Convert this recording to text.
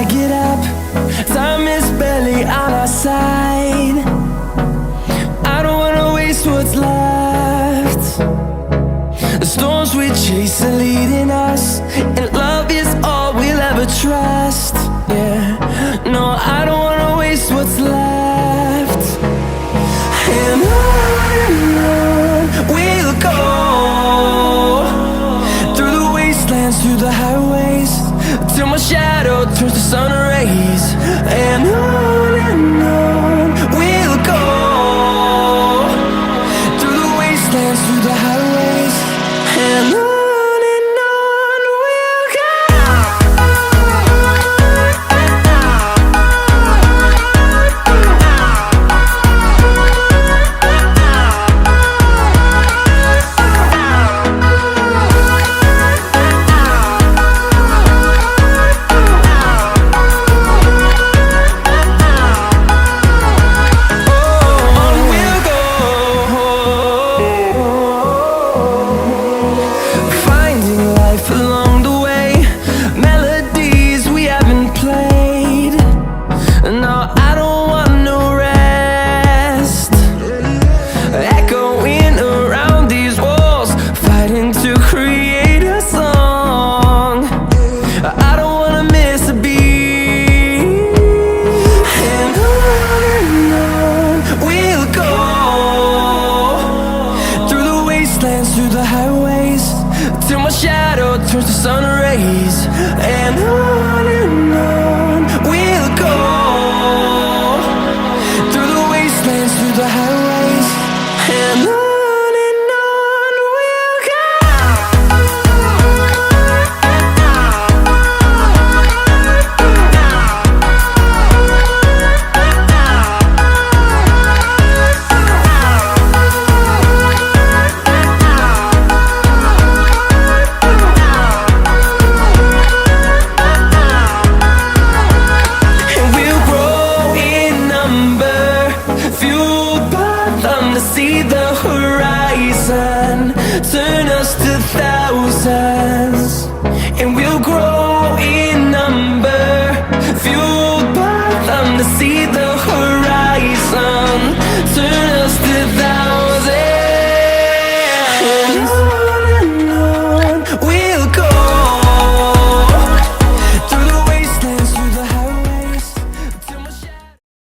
I get up, time is barely on our side. I don't wanna waste what's left. The storms we chase are leading us, and love is all we'll ever trust. Yeah, no, I don't wanna waste what's left. And on we'll go, through the wastelands, through the highways, till my shadow turns to sun rays. And on we'll go, through the wastelands, through the highways, and on. Along the way, melodies we haven't played. No, I don't want no rest. Echoing around these walls, fighting to create a song. I don't wanna miss a beat. And on we'll go, through the wastelands, through the highways, till my shadow turns to sun rays. And on we'll go, through the wastelands, through the highways, and on we'll go. See the horizon, turn us to thousands, and we'll grow in number, fueled by them to see the